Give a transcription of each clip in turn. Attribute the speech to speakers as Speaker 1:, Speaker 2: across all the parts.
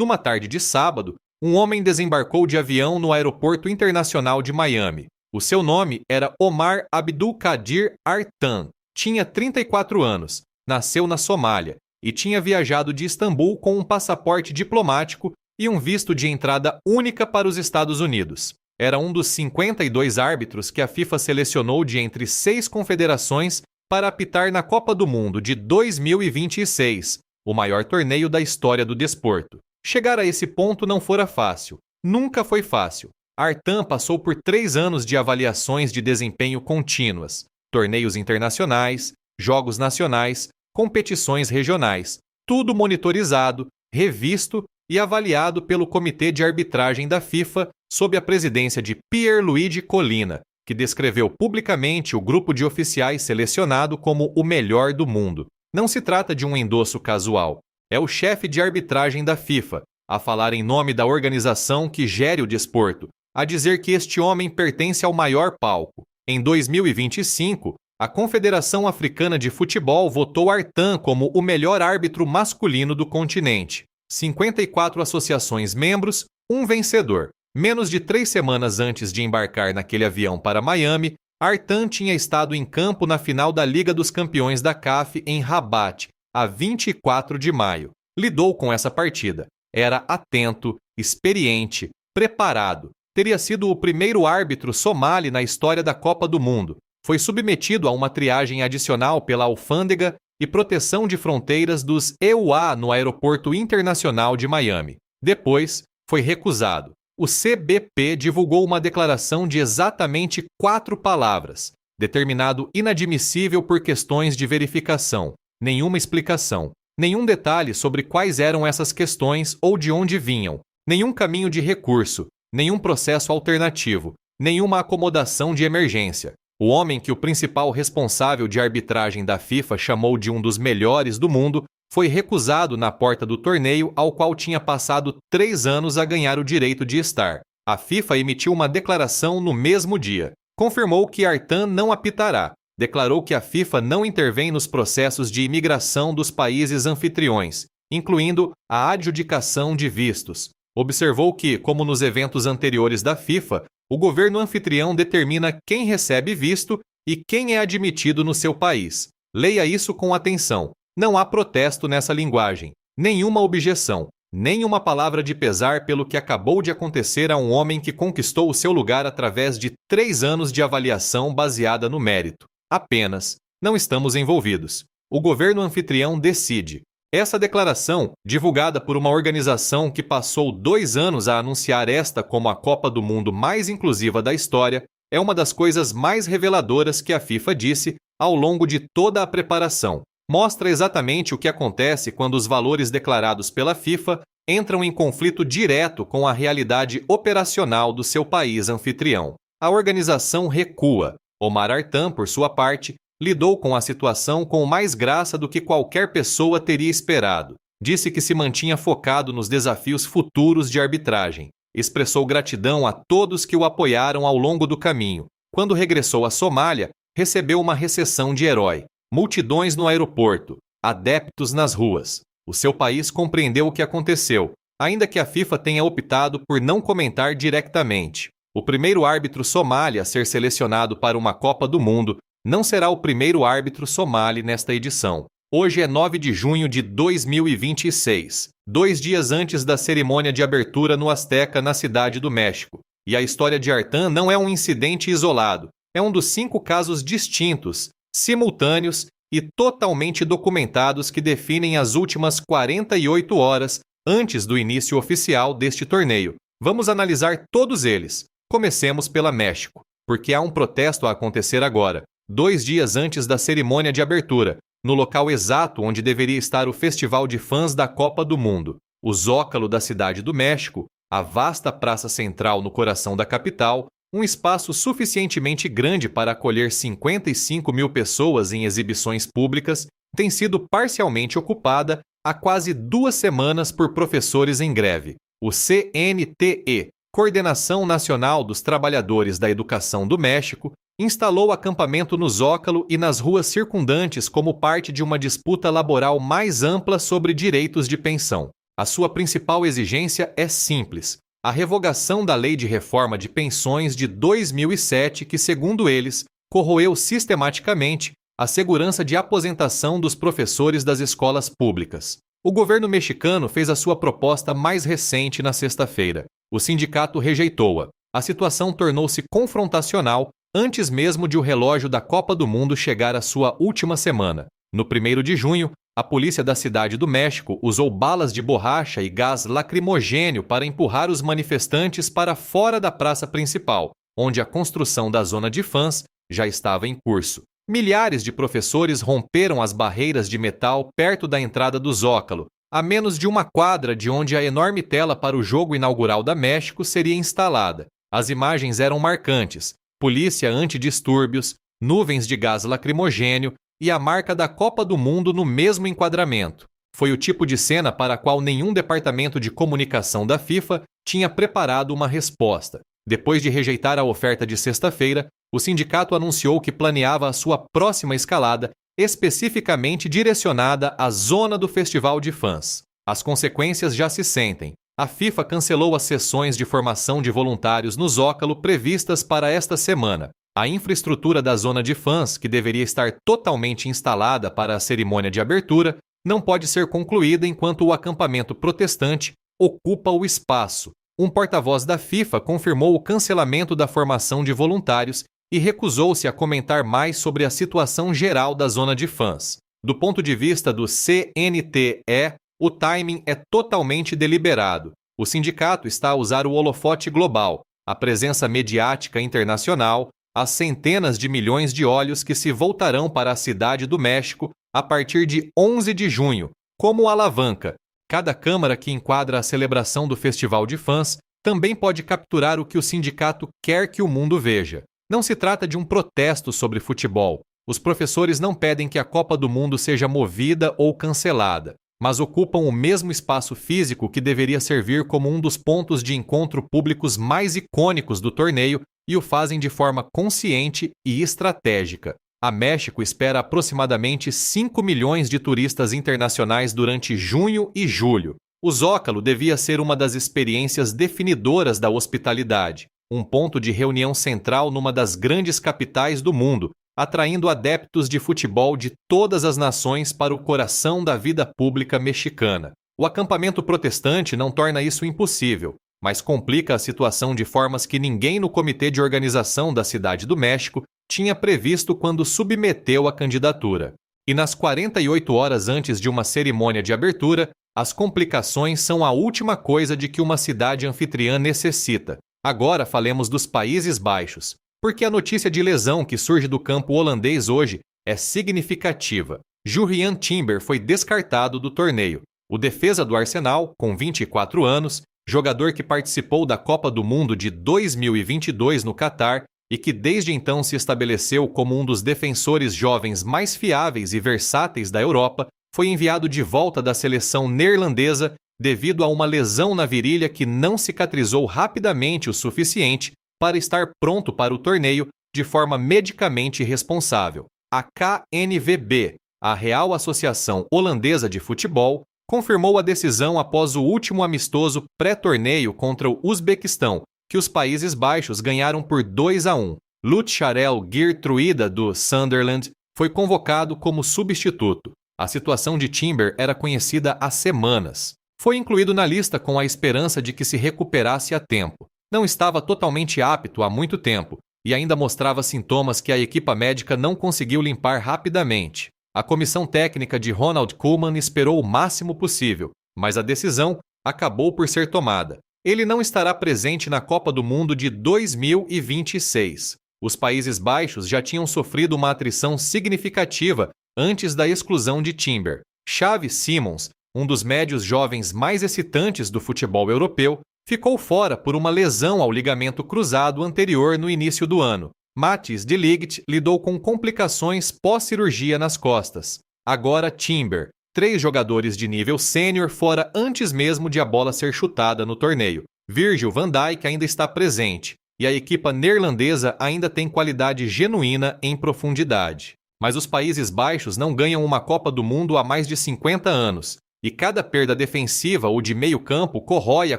Speaker 1: Numa tarde de sábado, um homem desembarcou de avião no Aeroporto Internacional de Miami. O seu nome era Omar Abdulkadir Artan. Tinha 34 anos, nasceu na Somália e tinha viajado de Istambul com um passaporte diplomático e um visto de entrada única para os Estados Unidos. Era um dos 52 árbitros que a FIFA selecionou de entre 6 confederações para apitar na Copa do Mundo de 2026, o maior torneio da história do desporto. Chegar a esse ponto não fora fácil. Nunca foi fácil. Artan passou por 3 anos de avaliações de desempenho contínuas, torneios internacionais, jogos nacionais, competições regionais, tudo monitorizado, revisto e avaliado pelo Comitê de Arbitragem da FIFA sob a presidência de Pierluigi Collina, que descreveu publicamente o grupo de oficiais selecionado como o melhor do mundo. Não se trata de um endosso casual. É o chefe de arbitragem da FIFA, a falar em nome da organização que gere o desporto, a dizer que este homem pertence ao maior palco. Em 2025, a Confederação Africana de Futebol votou Artan como o melhor árbitro masculino do continente. 54 associações membros, um vencedor. Menos de 3 semanas antes de embarcar naquele avião para Miami, Artan tinha estado em campo na final da Liga dos Campeões da CAF em Rabat, a 24 de maio. Lidou com essa partida. Era atento, experiente, preparado. Teria sido o primeiro árbitro somali na história da Copa do Mundo. Foi submetido a uma triagem adicional pela Alfândega e Proteção de Fronteiras dos EUA no Aeroporto Internacional de Miami. Depois, foi recusado. O CBP divulgou uma declaração de exatamente 4 palavras. Determinado inadmissível por questões de verificação. Nenhuma explicação. Nenhum detalhe sobre quais eram essas questões ou de onde vinham. Nenhum caminho de recurso. Nenhum processo alternativo. Nenhuma acomodação de emergência. O homem que o principal responsável de arbitragem da FIFA chamou de um dos melhores do mundo foi recusado na porta do torneio ao qual tinha passado 3 anos a ganhar o direito de estar. A FIFA emitiu uma declaração no mesmo dia. Confirmou que Artan não apitará. Declarou que a FIFA não intervém nos processos de imigração dos países anfitriões, incluindo a adjudicação de vistos. Observou que, como nos eventos anteriores da FIFA, o governo anfitrião determina quem recebe visto e quem é admitido no seu país. Leia isso com atenção. Não há protesto nessa linguagem, nenhuma objeção, nenhuma palavra de pesar pelo que acabou de acontecer a um homem que conquistou o seu lugar através de 3 anos de avaliação baseada no mérito. Apenas, não estamos envolvidos. O governo anfitrião decide. Essa declaração, divulgada por uma organização que passou 2 anos a anunciar esta como a Copa do Mundo mais inclusiva da história, é uma das coisas mais reveladoras que a FIFA disse ao longo de toda a preparação. Mostra exatamente o que acontece quando os valores declarados pela FIFA entram em conflito direto com a realidade operacional do seu país anfitrião. A organização recua. Omar Artan, por sua parte, lidou com a situação com mais graça do que qualquer pessoa teria esperado. Disse que se mantinha focado nos desafios futuros de arbitragem. Expressou gratidão a todos que o apoiaram ao longo do caminho. Quando regressou à Somália, recebeu uma recepção de herói. Multidões no aeroporto, adeptos nas ruas. O seu país compreendeu o que aconteceu, ainda que a FIFA tenha optado por não comentar diretamente. O primeiro árbitro somali a ser selecionado para uma Copa do Mundo não será o primeiro árbitro somali nesta edição. Hoje é 9 de junho de 2026, 2 dias antes da cerimônia de abertura no Azteca, na Cidade do México. E a história de Artan não é um incidente isolado, é um dos 5 casos distintos, simultâneos e totalmente documentados que definem as últimas 48 horas antes do início oficial deste torneio. Vamos analisar todos eles. Comecemos pela México, porque há um protesto a acontecer agora, 2 dias antes da cerimônia de abertura, no local exato onde deveria estar o festival de fãs da Copa do Mundo. O Zócalo da Cidade do México, a vasta praça central no coração da capital, um espaço suficientemente grande para acolher 55 mil pessoas em exibições públicas, tem sido parcialmente ocupada há quase 2 semanas por professores em greve. O CNTE, Coordenação Nacional dos Trabalhadores da Educação do México, instalou acampamento no Zócalo e nas ruas circundantes como parte de uma disputa laboral mais ampla sobre direitos de pensão. A sua principal exigência é simples: a revogação da Lei de Reforma de Pensões de 2007, que, segundo eles, corroeu sistematicamente a segurança de aposentação dos professores das escolas públicas. O governo mexicano fez a sua proposta mais recente na sexta-feira. O sindicato rejeitou-a. A situação tornou-se confrontacional antes mesmo de o relógio da Copa do Mundo chegar à sua última semana. No 1º de junho, a polícia da Cidade do México usou balas de borracha e gás lacrimogênio para empurrar os manifestantes para fora da praça principal, onde a construção da zona de fãs já estava em curso. Milhares de professores romperam as barreiras de metal perto da entrada do Zócalo, a menos de uma quadra de onde a enorme tela para o jogo inaugural da México seria instalada. As imagens eram marcantes: polícia antidistúrbios, nuvens de gás lacrimogênio e a marca da Copa do Mundo no mesmo enquadramento. Foi o tipo de cena para a qual nenhum departamento de comunicação da FIFA tinha preparado uma resposta. Depois de rejeitar a oferta de sexta-feira, o sindicato anunciou que planeava a sua próxima escalada, especificamente direcionada à zona do Festival de Fãs. As consequências já se sentem. A FIFA cancelou as sessões de formação de voluntários no Zócalo previstas para esta semana. A infraestrutura da zona de fãs, que deveria estar totalmente instalada para a cerimônia de abertura, não pode ser concluída enquanto o acampamento protestante ocupa o espaço. Um porta-voz da FIFA confirmou o cancelamento da formação de voluntários e recusou-se a comentar mais sobre a situação geral da zona de fãs. Do ponto de vista do CNTE, o timing é totalmente deliberado. O sindicato está a usar o holofote global, a presença mediática internacional, as centenas de milhões de olhos que se voltarão para a Cidade do México a partir de 11 de junho, como alavanca. Cada câmara que enquadra a celebração do Festival de Fãs também pode capturar o que o sindicato quer que o mundo veja. Não se trata de um protesto sobre futebol. Os professores não pedem que a Copa do Mundo seja movida ou cancelada, mas ocupam o mesmo espaço físico que deveria servir como um dos pontos de encontro públicos mais icônicos do torneio e o fazem de forma consciente e estratégica. A México espera aproximadamente 5 milhões de turistas internacionais durante junho e julho. O Zócalo devia ser uma das experiências definidoras da hospitalidade, um ponto de reunião central numa das grandes capitais do mundo, atraindo adeptos de futebol de todas as nações para o coração da vida pública mexicana. O acampamento protestante não torna isso impossível, mas complica a situação de formas que ninguém no comitê de organização da Cidade do México tinha previsto quando submeteu a candidatura. E nas 48 horas antes de uma cerimônia de abertura, as complicações são a última coisa de que uma cidade anfitriã necessita. Agora falemos dos Países Baixos, porque a notícia de lesão que surge do campo holandês hoje é significativa. Jurriën Timber foi descartado do torneio. O defesa do Arsenal, com 24 anos, jogador que participou da Copa do Mundo de 2022 no Catar e que desde então se estabeleceu como um dos defensores jovens mais fiáveis e versáteis da Europa, foi enviado de volta da seleção neerlandesa devido a uma lesão na virilha que não cicatrizou rapidamente o suficiente para estar pronto para o torneio de forma medicamente responsável. A KNVB, a Real Associação Holandesa de Futebol, confirmou a decisão após o último amistoso pré-torneio contra o Uzbequistão, que os Países Baixos ganharam por 2-1. Lutjarel Geertruida, do Sunderland, foi convocado como substituto. A situação de Timber era conhecida há semanas. Foi incluído na lista com a esperança de que se recuperasse a tempo. Não estava totalmente apto há muito tempo e ainda mostrava sintomas que a equipa médica não conseguiu limpar rapidamente. A comissão técnica de Ronald Koeman esperou o máximo possível, mas a decisão acabou por ser tomada. Ele não estará presente na Copa do Mundo de 2026. Os Países Baixos já tinham sofrido uma atrição significativa antes da exclusão de Timber. Xavi Simons, um dos médios jovens mais excitantes do futebol europeu, ficou fora por uma lesão ao ligamento cruzado anterior no início do ano. Matthijs de Ligt lidou com complicações pós-cirurgia nas costas. Agora Timber, 3 jogadores de nível sênior fora antes mesmo de a bola ser chutada no torneio. Virgil van Dijk ainda está presente, e a equipa neerlandesa ainda tem qualidade genuína em profundidade. Mas os Países Baixos não ganham uma Copa do Mundo há mais de 50 anos, e cada perda defensiva ou de meio campo corrói a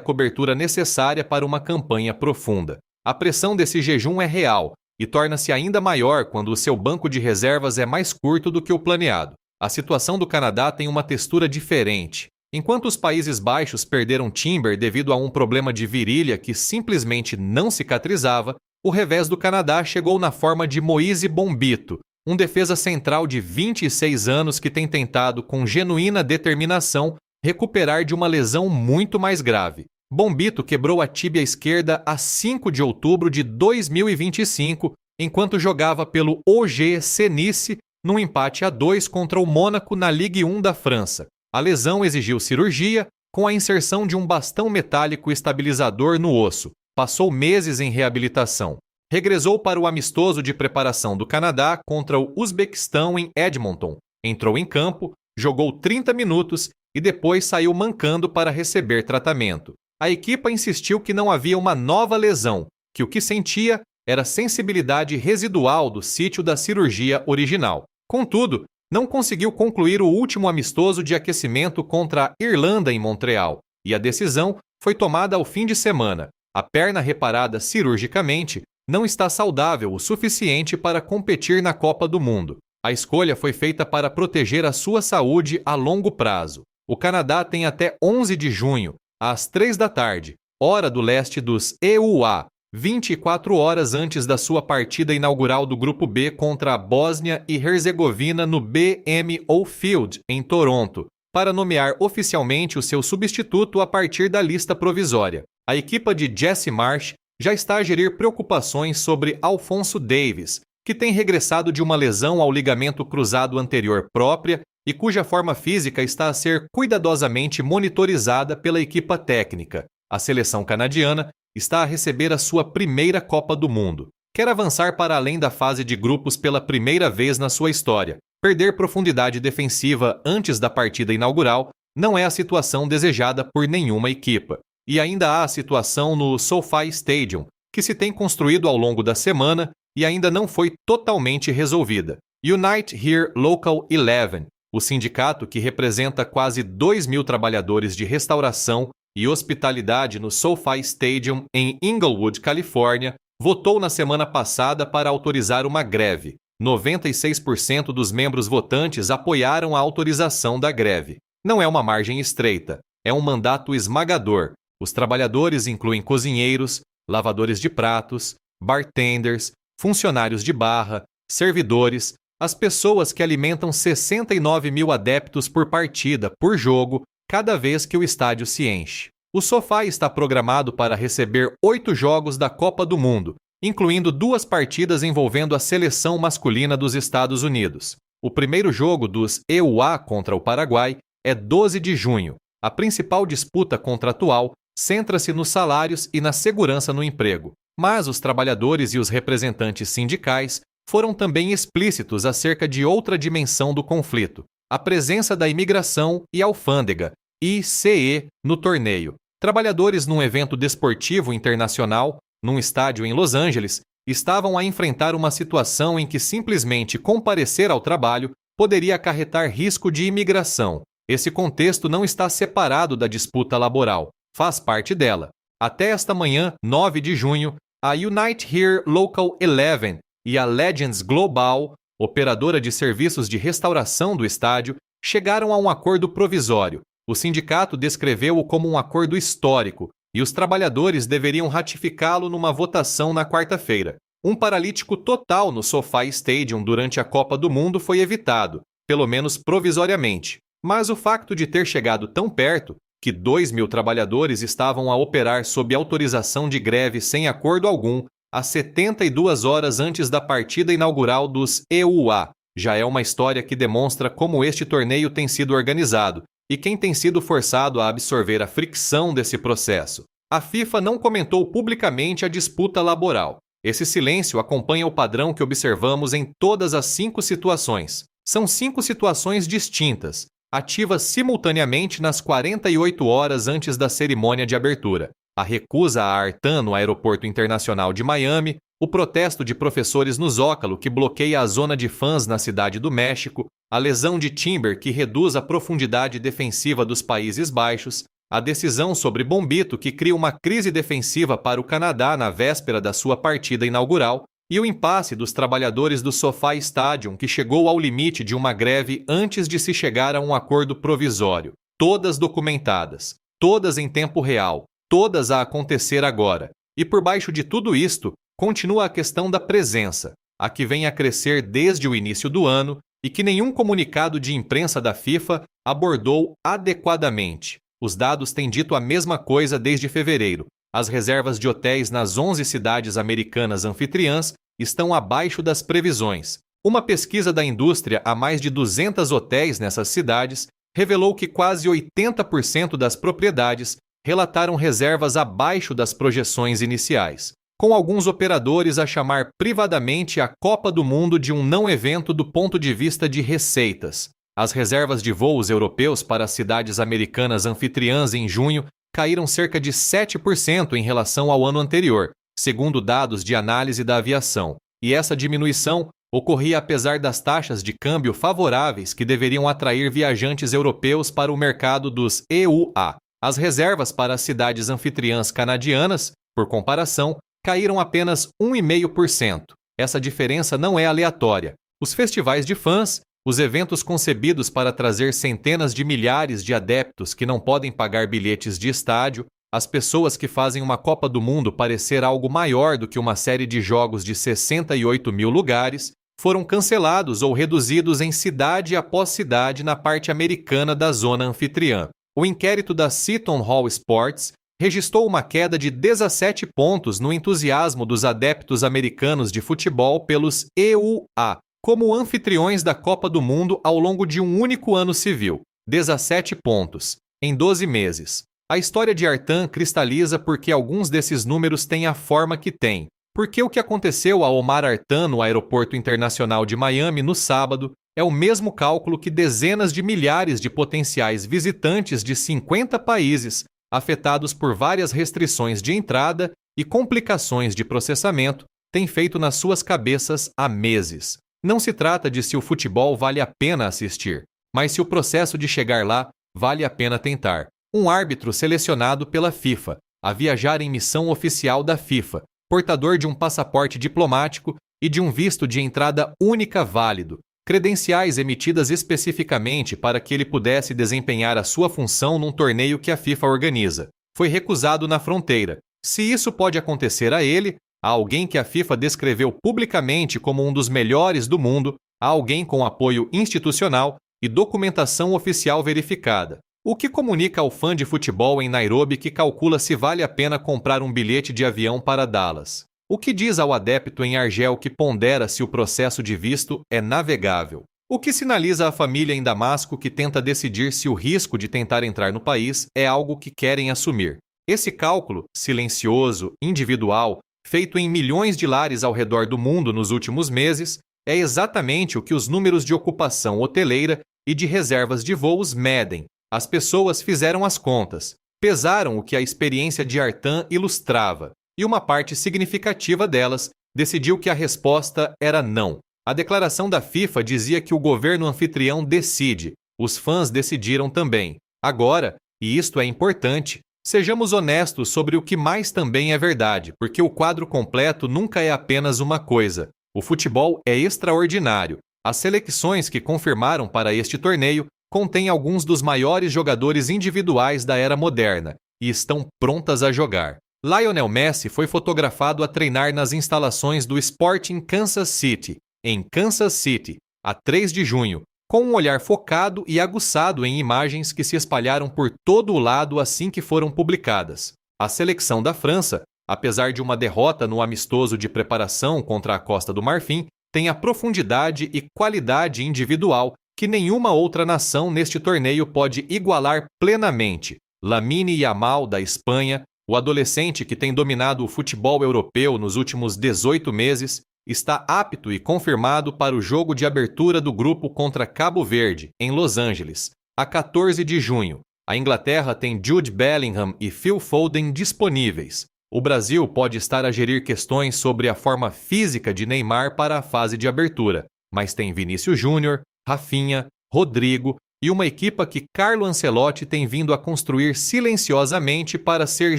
Speaker 1: cobertura necessária para uma campanha profunda. A pressão desse jejum é real e torna-se ainda maior quando o seu banco de reservas é mais curto do que o planeado. A situação do Canadá tem uma textura diferente. Enquanto os Países Baixos perderam Timber devido a um problema de virilha que simplesmente não cicatrizava, o revés do Canadá chegou na forma de Moise Bombito, um defesa central de 26 anos que tem tentado, com genuína determinação, recuperar de uma lesão muito mais grave. Bombito quebrou a tíbia esquerda a 5 de outubro de 2025, enquanto jogava pelo OGC Nice num empate a 2 contra o Mônaco na Ligue 1 da França. A lesão exigiu cirurgia, com a inserção de um bastão metálico estabilizador no osso. Passou meses em reabilitação. Regressou para o amistoso de preparação do Canadá contra o Uzbequistão em Edmonton. Entrou em campo, jogou 30 minutos e depois saiu mancando para receber tratamento. A equipa insistiu que não havia uma nova lesão, que o que sentia era sensibilidade residual do sítio da cirurgia original. Contudo, não conseguiu concluir o último amistoso de aquecimento contra a Irlanda em Montreal, e a decisão foi tomada ao fim de semana. A perna reparada cirurgicamente não está saudável o suficiente para competir na Copa do Mundo. A escolha foi feita para proteger a sua saúde a longo prazo. O Canadá tem até 11 de junho, às 3 da tarde, hora do leste dos EUA, 24 horas antes da sua partida inaugural do Grupo B contra a Bósnia e Herzegovina no BMO Field, em Toronto, para nomear oficialmente o seu substituto a partir da lista provisória. A equipa de Jesse Marsh já está a gerir preocupações sobre Alphonso Davies, que tem regressado de uma lesão ao ligamento cruzado anterior própria e cuja forma física está a ser cuidadosamente monitorizada pela equipa técnica. A seleção canadiana está a receber a sua primeira Copa do Mundo. Quer avançar para além da fase de grupos pela primeira vez na sua história. Perder profundidade defensiva antes da partida inaugural não é a situação desejada por nenhuma equipa. E ainda há a situação no SoFi Stadium, que se tem construído ao longo da semana e ainda não foi totalmente resolvida. Unite Here Local 11, o sindicato que representa quase 2.000 trabalhadores de restauração e hospitalidade no SoFi Stadium em Inglewood, Califórnia, votou na semana passada para autorizar uma greve. 96% dos membros votantes apoiaram a autorização da greve. Não é uma margem estreita, é um mandato esmagador. Os trabalhadores incluem cozinheiros, lavadores de pratos, bartenders, funcionários de barra, servidores, as pessoas que alimentam 69 mil adeptos por partida, por jogo, cada vez que o estádio se enche. O SoFi está programado para receber 8 jogos da Copa do Mundo, incluindo 2 partidas envolvendo a seleção masculina dos Estados Unidos. O primeiro jogo dos EUA contra o Paraguai é 12 de junho. A principal disputa contratual centra-se nos salários e na segurança no emprego, mas os trabalhadores e os representantes sindicais foram também explícitos acerca de outra dimensão do conflito, a presença da imigração e alfândega, ICE, no torneio. Trabalhadores num evento desportivo internacional, num estádio em Los Angeles, estavam a enfrentar uma situação em que simplesmente comparecer ao trabalho poderia acarretar risco de imigração. Esse contexto não está separado da disputa laboral, faz parte dela. Até esta manhã, 9 de junho, a Unite Here Local 11 e a Legends Global, operadora de serviços de restauração do estádio, chegaram a um acordo provisório. O sindicato descreveu-o como um acordo histórico e os trabalhadores deveriam ratificá-lo numa votação na quarta-feira. Um paralítico total no SoFi Stadium durante a Copa do Mundo foi evitado, pelo menos provisoriamente. Mas o facto de ter chegado tão perto, que 2.000 trabalhadores estavam a operar sob autorização de greve sem acordo algum, às 72 horas antes da partida inaugural dos EUA, já é uma história que demonstra como este torneio tem sido organizado e quem tem sido forçado a absorver a fricção desse processo. A FIFA não comentou publicamente a disputa laboral. Esse silêncio acompanha o padrão que observamos em todas as 5 situações. São 5 situações distintas, ativas simultaneamente nas 48 horas antes da cerimônia de abertura. A recusa a Artan no Aeroporto Internacional de Miami, o protesto de professores no Zócalo que bloqueia a zona de fãs na Cidade do México, a lesão de Timber que reduz a profundidade defensiva dos Países Baixos, a decisão sobre Bombito que cria uma crise defensiva para o Canadá na véspera da sua partida inaugural, e o impasse dos trabalhadores do SoFi Stadium que chegou ao limite de uma greve antes de se chegar a um acordo provisório, todas documentadas, todas em tempo real, todas a acontecer agora. E por baixo de tudo isto, continua a questão da presença, a que vem a crescer desde o início do ano e que nenhum comunicado de imprensa da FIFA abordou adequadamente. Os dados têm dito a mesma coisa desde fevereiro. As reservas de hotéis nas 11 cidades americanas anfitriãs estão abaixo das previsões. Uma pesquisa da indústria a mais de 200 hotéis nessas cidades revelou que quase 80% das propriedades relataram reservas abaixo das projeções iniciais, com alguns operadores a chamar privadamente a Copa do Mundo de um não evento do ponto de vista de receitas. As reservas de voos europeus para as cidades americanas anfitriãs em junho caíram cerca de 7% em relação ao ano anterior, segundo dados de análise da aviação, e essa diminuição ocorria apesar das taxas de câmbio favoráveis que deveriam atrair viajantes europeus para o mercado dos EUA. As reservas para as cidades anfitriãs canadianas, por comparação, caíram apenas 1,5%. Essa diferença não é aleatória. Os festivais de fãs, os eventos concebidos para trazer centenas de milhares de adeptos que não podem pagar bilhetes de estádio, as pessoas que fazem uma Copa do Mundo parecer algo maior do que uma série de jogos de 68 mil lugares, foram cancelados ou reduzidos em cidade após cidade na parte americana da zona anfitriã. O inquérito da Seton Hall Sports registrou uma queda de 17 pontos no entusiasmo dos adeptos americanos de futebol pelos EUA, como anfitriões da Copa do Mundo ao longo de um único ano civil. 17 pontos, em 12 meses. A história de Artan cristaliza porque alguns desses números têm a forma que têm. Porque o que aconteceu a Omar Artan no Aeroporto Internacional de Miami no sábado é o mesmo cálculo que dezenas de milhares de potenciais visitantes de 50 países, afetados por várias restrições de entrada e complicações de processamento, têm feito nas suas cabeças há meses. Não se trata de se o futebol vale a pena assistir, mas se o processo de chegar lá vale a pena tentar. Um árbitro selecionado pela FIFA, a viajar em missão oficial da FIFA, portador de um passaporte diplomático e de um visto de entrada única válido, credenciais emitidas especificamente para que ele pudesse desempenhar a sua função num torneio que a FIFA organiza. Foi recusado na fronteira. Se isso pode acontecer a ele, a alguém que a FIFA descreveu publicamente como um dos melhores do mundo, a alguém com apoio institucional e documentação oficial verificada. O que comunica ao fã de futebol em Nairobi que calcula se vale a pena comprar um bilhete de avião para Dallas? O que diz ao adepto em Argel que pondera se o processo de visto é navegável? O que sinaliza à família em Damasco que tenta decidir se o risco de tentar entrar no país é algo que querem assumir? Esse cálculo, silencioso, individual, feito em milhões de lares ao redor do mundo nos últimos meses, é exatamente o que os números de ocupação hoteleira e de reservas de voos medem. As pessoas fizeram as contas, pesaram o que a experiência de Artan ilustrava, e uma parte significativa delas decidiu que a resposta era não. A declaração da FIFA dizia que o governo anfitrião decide, os fãs decidiram também. Agora, e isto é importante, sejamos honestos sobre o que mais também é verdade, porque o quadro completo nunca é apenas uma coisa. O futebol é extraordinário. As seleções que confirmaram para este torneio contêm alguns dos maiores jogadores individuais da era moderna e estão prontas a jogar. Lionel Messi foi fotografado a treinar nas instalações do Sporting Kansas City, em Kansas City, a 3 de junho, com um olhar focado e aguçado em imagens que se espalharam por todo o lado assim que foram publicadas. A seleção da França, apesar de uma derrota no amistoso de preparação contra a Costa do Marfim, tem a profundidade e qualidade individual que nenhuma outra nação neste torneio pode igualar plenamente. Lamine Yamal, da Espanha, o adolescente que tem dominado o futebol europeu nos últimos 18 meses, está apto e confirmado para o jogo de abertura do grupo contra Cabo Verde, em Los Angeles, a 14 de junho. A Inglaterra tem Jude Bellingham e Phil Foden disponíveis. O Brasil pode estar a gerir questões sobre a forma física de Neymar para a fase de abertura, mas tem Vinícius Júnior, Rafinha, Rodrigo e uma equipa que Carlo Ancelotti tem vindo a construir silenciosamente para ser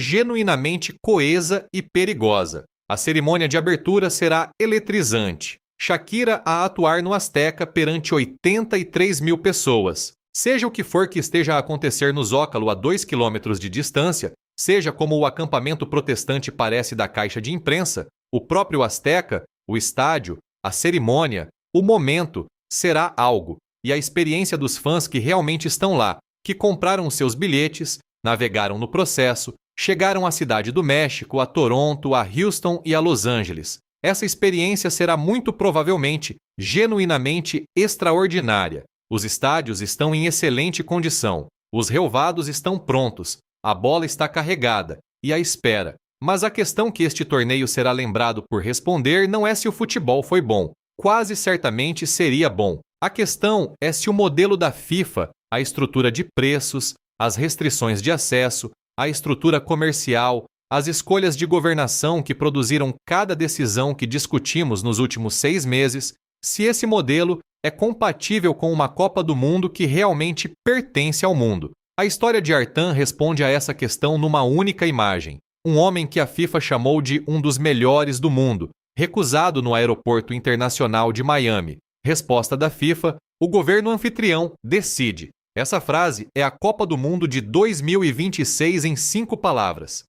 Speaker 1: genuinamente coesa e perigosa. A cerimônia de abertura será eletrizante. Shakira a atuar no Azteca perante 83 mil pessoas. Seja o que for que esteja a acontecer no Zócalo a 2 quilômetros de distância, seja como o acampamento protestante parece da caixa de imprensa, o próprio Azteca, o estádio, a cerimônia, o momento, será algo. E a experiência dos fãs que realmente estão lá, que compraram seus bilhetes, navegaram no processo, chegaram à Cidade do México, a Toronto, a Houston e a Los Angeles. Essa experiência será muito provavelmente, genuinamente extraordinária. Os estádios estão em excelente condição, os relvados estão prontos, a bola está carregada e à espera. Mas a questão que este torneio será lembrado por responder não é se o futebol foi bom. Quase certamente seria bom. A questão é se o modelo da FIFA, a estrutura de preços, as restrições de acesso, a estrutura comercial, as escolhas de governação que produziram cada decisão que discutimos nos últimos 6 meses, se esse modelo é compatível com uma Copa do Mundo que realmente pertence ao mundo. A história de Artan responde a essa questão numa única imagem. Um homem que a FIFA chamou de um dos melhores do mundo, recusado no Aeroporto Internacional de Miami. Resposta da FIFA: o governo anfitrião decide. Essa frase é a Copa do Mundo de 2026 em 5 palavras.